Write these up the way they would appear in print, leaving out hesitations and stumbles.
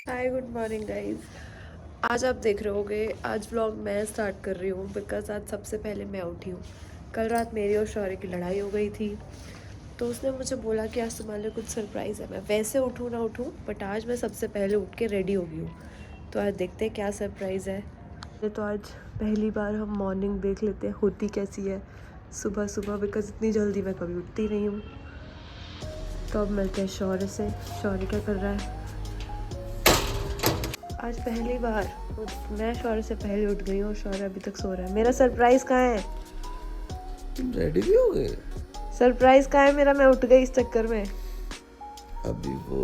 Hi good morning guys. आज आप देख रहे होगे, आज व्लॉग मैं स्टार्ट कर रही हूँ बिकॉज आज सबसे पहले मैं उठी हूँ। कल रात मेरी और शौर्य की लड़ाई हो गई थी, तो उसने मुझे बोला कि आज तुम्हारे लिए कुछ सरप्राइज़ है। मैं वैसे उठूँ ना उठूँ, बट आज मैं सबसे पहले उठ के रेडी हो गई हूँ। तो आज देखते हैं क्या सरप्राइज़ है। ये तो आज पहली बार हम मॉर्निंग देख लेते हैं होती कैसी है सुबह सुबह, बिकॉज इतनी जल्दी मैं कभी उठती नहीं हूँ। तो अब मिलते हैं शौर्य से। शौर्य क्या कर रहा है? आज पहली बार मैं शौर्य से पहले उठ गई हूँ और शौर्य अभी तक सो रहा है। मेरा सरप्राइज कहाँ है? तुम रेडी भी हो गए? सरप्राइज कहाँ है मेरा? मैं उठ गई इस चक्कर में। अभी वो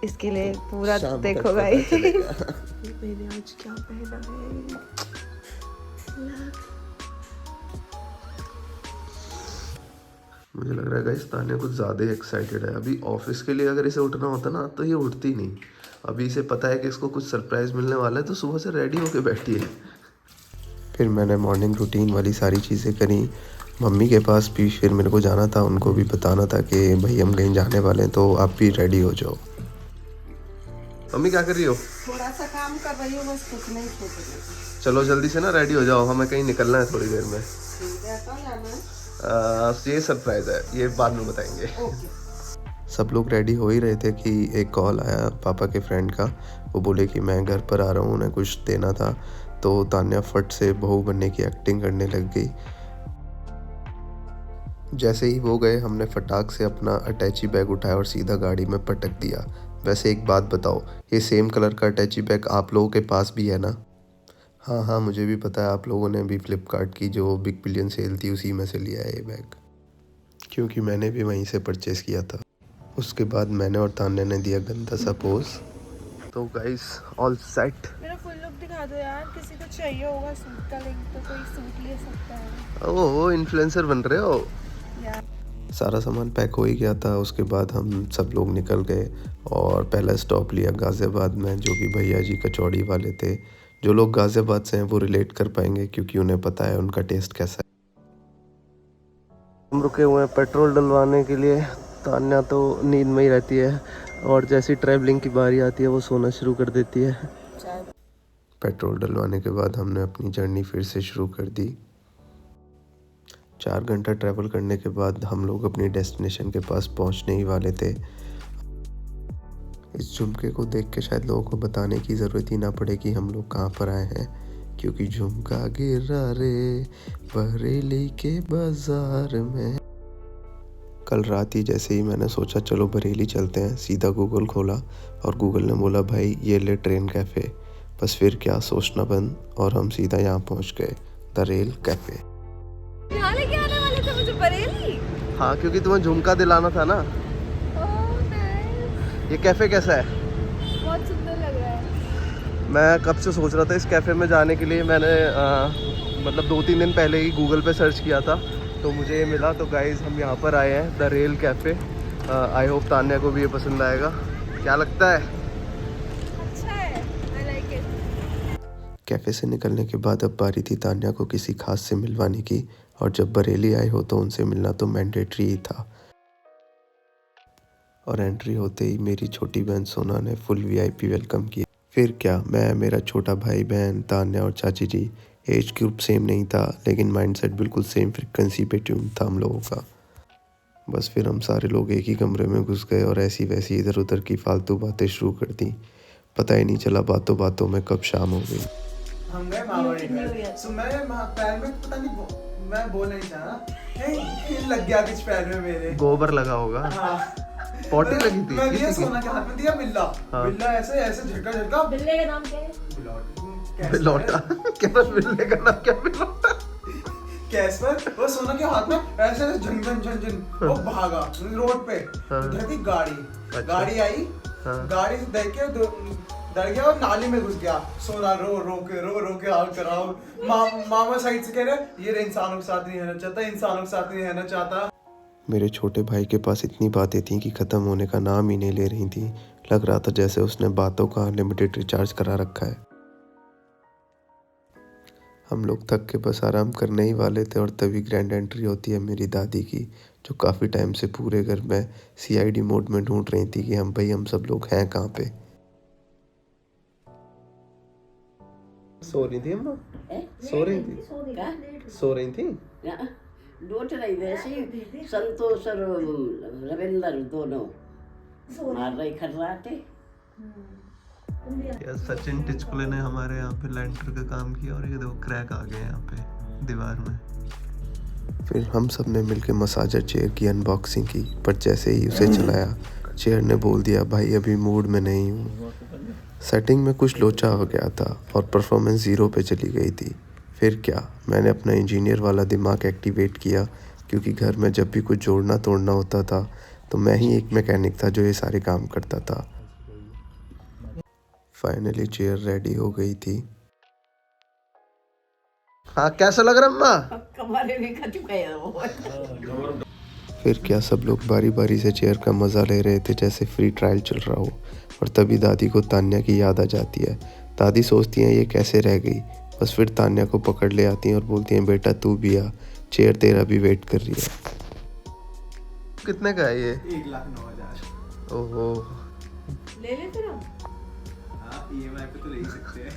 इसके लिए पूरा शाम देखो तक भाई। पता चलेगा। मैंने आज क्या पहना है? मुझे लग रहा है गाइस तान्या कुछ ज़्यादा ही एक्साइटेड है। अभी ऑफिस के लिए अगर इसे उठना होता ना तो ये उठती नहीं। अभी इसे पता है कि इसको कुछ सरप्राइज मिलने वाला है, तो सुबह से रेडी होके बैठी है। फिर मैंने मॉर्निंग रूटीन वाली सारी चीज़ें करी। मम्मी के पास भी फिर मेरे को जाना था, उनको भी बताना था कि भाई हम कहीं जाने वाले हैं, तो आप भी रेडी हो जाओ। मम्मी क्या कर रही हो? थोड़ा सा काम कर रही हूँ बस, कुछ नहीं। छोटे चलो जल्दी से ना रेडी हो जाओ, हमें कहीं निकलना है थोड़ी देर में। ये सरप्राइज है, ये बाद में बताएंगे। सब लोग रेडी हो ही रहे थे कि एक कॉल आया पापा के फ्रेंड का। वो बोले कि मैं घर पर आ रहा हूँ, उन्हें कुछ देना था। तो तान्या फट से बहू बनने की एक्टिंग करने लग गई। जैसे ही वो गए, हमने फटाक से अपना अटैची बैग उठाया और सीधा गाड़ी में पटक दिया। वैसे एक बात बताओ, ये सेम कलर का अटैची बैग आप लोगों के पास भी है ना? हाँ हाँ, मुझे भी पता है, आप लोगों ने भी फ्लिपकार्ट की जो बिग बिलियन सेल थी उसी में से लिया है ये बैग, क्योंकि मैंने भी वहीं से परचेज़ किया था। उसके बाद मैंने और तान्या ने दिया गंदा सा पोज। तो गाइस ऑल सेट। मेरा फुल लुक दिखा दो यार, किसी को चाहिए होगा सूट का लिंक तो कोई सूट ले सकता है। ओह, इन्फ्लुएंसर बन रहे हो। यार सारा सामान पैक हो ही गया था। उसके बाद हम सब लोग निकल गए और पहला स्टॉप लिया गाज़ियाबाद में, जो कि भैया जी कचौड़ी वाले थे। जो लोग गाज़ियाबाद से हैं वो रिलेट कर पाएंगे, क्योंकि उन्हें पता है उनका टेस्ट कैसा है। हम रुके हुए हैं पेट्रोल डलवाने के लिए। तान्या तो नींद में ही रहती है, और जैसी ट्रैवलिंग की बारी आती है वो सोना शुरू कर देती है। पेट्रोल डलवाने के बाद हमने अपनी जर्नी फिर से शुरू कर दी। 4 घंटा ट्रैवल करने के बाद हम लोग अपनी डेस्टिनेशन के पास पहुंचने ही वाले थे। इस झुमके को देख के शायद लोगों को बताने की ज़रूरत ही ना पड़े कि हम लोग कहाँ पर आए हैं, क्योंकि झुमका गिरा रे बरेली के बाजार में। कल रात ही जैसे ही मैंने सोचा चलो बरेली चलते हैं, सीधा गूगल खोला और गूगल ने बोला भाई ये ले ट्रेन कैफ़े। बस फिर क्या सोचना बंद, और हम सीधा यहाँ पहुँच गए, द रेल कैफ़े। यहाँ लेके आने वाले थे मुझे बरेली। हाँ, क्योंकि तुम्हें झुमका दिलाना था ना। Oh nice. ये कैफ़े कैसा है? बहुत सुंदर लग रहा है। मैं कब से सोच रहा था इस कैफ़े में जाने के लिए। मैंने मतलब 2-3 दिन पहले ही गूगल पे सर्च किया था, तो मुझे ये मिला। तो गाइज़ हम यहाँ पर आए हैं, the rail cafe. I hope Tanya को भी ये पसंद आएगा। क्या लगता है? अच्छा है, आई लाइक इट। कैफ़े से निकलने के बाद अब बारी थी तान्या को किसी खास से मिलवाने की, और जब बरेली आए हो तो उनसे मिलना तो मैंडेटरी ही था। और एंट्री होते ही मेरी छोटी बहन सोना ने फुल वीआईपी वेलकम किया। फिर क्या, मैं, मेरा छोटा भाई बहन, तान्या और चाची जी। एज ग्रुप सेम नहीं था, लेकिन माइंडसेट बिल्कुल सेम फ्रिक्वेंसी पे ट्यून था हम लोगों का। बस फिर हम सारे लोग एक ही कमरे में घुस गए और ऐसी वैसी इधर उधर की फालतू बातें शुरू कर दी। पता ही नहीं चला बातों बातों में कब शाम हो गई। हम गए मामाड़ी घर, तो मैं पैर में पता नहीं, मैं बोल नहीं चाहा, लग गया कुछ पैर में मेरे। गोबर लगा होगा। हाँ, पॉटी लगी थी मैं दिया किसी की? सोना के हाथ में दिया बिल्ला। हाँ। बिल्ला ऐसे ऐसे झटका झटका। बिल्ले का नाम क्या है? बिलौटा। क्या बिल्ले का नाम क्या? बिलौटा। कैस्पर। वो सोना के हाथ में ऐसे ऐसे झन झन झन झन वो भागा रोड पे। हाँ। उधर थी गाड़ी। अच्छा। गाड़ी आई। हाँ। गाड़ी से देख के डर गया और नाली में घुस गया। सोना रो रो के हाल कराओ। मामा साइड से कह रहे ये इंसानों के साथ नहीं रहना चाहता, इंसानों के साथ नहीं रहना चाहता। मेरे छोटे भाई के पास इतनी बातें थीं कि ख़त्म होने का नाम ही नहीं ले रही थी। लग रहा था जैसे उसने बातों का अनलिमिटेड रिचार्ज करा रखा है। हम लोग थक के बस आराम करने ही वाले थे, और तभी ग्रैंड एंट्री होती है मेरी दादी की, जो काफ़ी टाइम से पूरे घर में CID मोड में ढूंढ रही थी कि हम सब लोग हैं कहाँ पे। सो रही थी अम्मा? सो रही थी? सो रही थी? लौट रही थी संतोष और रविंदर दोनों मार रहे खर्राटे। यार सचिन टिचकुले ने हमारे यहाँ पे लेंटर का काम किया और ये देखो क्रैक आ गए यहाँ पे दीवार में। फिर हम सब ने मिलकर मसाजर चेयर की अनबॉक्सिंग की, पर जैसे ही उसे चलाया चेयर ने बोल दिया भाई अभी मूड में नहीं हूँ। सेटिंग में कुछ लोचा हो गया था और परफॉर्मेंस 0 पे चली गई थी। फिर क्या, मैंने अपना इंजीनियर वाला दिमाग एक्टिवेट किया, क्योंकि घर में जब भी कुछ जोड़ना तोड़ना होता था तो मैं ही एक मैकेनिक था जो ये सारे काम करता था। फाइनली चेयर रेडी हो गई थी। हाँ कैसा लग रहा अम्मा? कमरे भी खच गए वो। फिर क्या, सब लोग बारी बारी से चेयर का मज़ा ले रहे थे जैसे फ्री ट्रायल चल रहा हो। और तभी दादी को तान्या की याद आ जाती है। दादी सोचती हैं ये कैसे रह गई, बस फिर तान्या को पकड़ ले आती हैं और बोलती हैं बेटा तू भी आ, चेयर तेरा भी वेट कर रही है। कितने का है ये? 1,09,000। ओहो, ले लेते ना, EMI पे तो ले ही सकते हैं।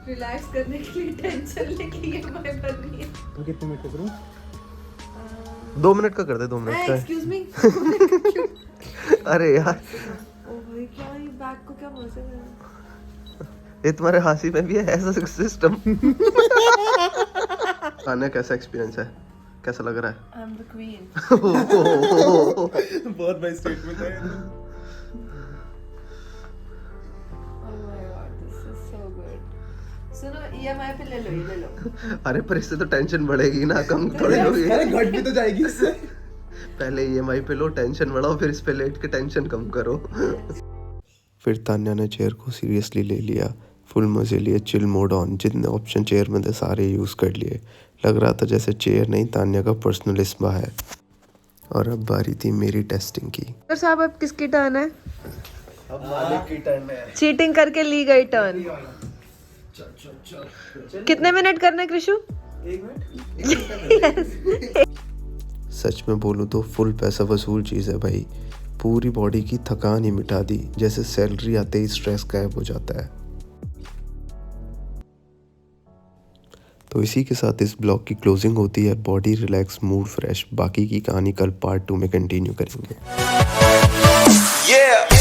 रिलैक्स करने के लिए टेंशन लेके ये मैं कर रही है। तो कितने मिनट करूँ? 2 मिनट का कर दे, 2 मिनट का है। Excuse me. अरे यार ओ भाई क्या ये बैग को क्या मजे में ये तुम्हारे हंसी में भी है ऐसा सिस्टम। खाने कैसा एक्सपीरियंस है, कैसा लग रहा है? I am the queen. बहुत भाई स्टेटमेंट है। Oh my God this is so good. सुनो EMI पे ले लो, ये ले लो। अरे पर इससे तो टेंशन बढ़ेगी ना, कम थोड़ी होगी। अरे घट भी तो जाएगी इससे। पहले EMI पे लो, टेंशन बढ़ाओ, फिर इस पे लेट के टेंशन कम करो। फिर तान्या ने चेयर को सीरियसली ले लिया, फुल मजे लिए, चिल मोड ऑन, जितने ऑप्शन चेयर में थे सारे यूज़ कर लिए। लग रहा था जैसे चेयर नहीं तान्या का पर्सनल स्पा है। और अब बारी थी मेरी टेस्टिंग की। सर साहब अब किसकी टर्न है? अब मालिक की टर्न है। चीटिंग करके ली गई टर्न। कितने मिनट करना है कृषु? 1 मिनट। सच में बोलूँ तो फुल पैसा वसूल चीज़ है भाई। पूरी बॉडी की थकान ही मिटा दी, जैसे सैलरी आते ही स्ट्रेस गायब हो जाता है। तो इसी के साथ इस ब्लॉग की क्लोजिंग होती है। Body relax, mood fresh. बाकी की कहानी कल पार्ट 2 में कंटिन्यू करेंगे। Yeah.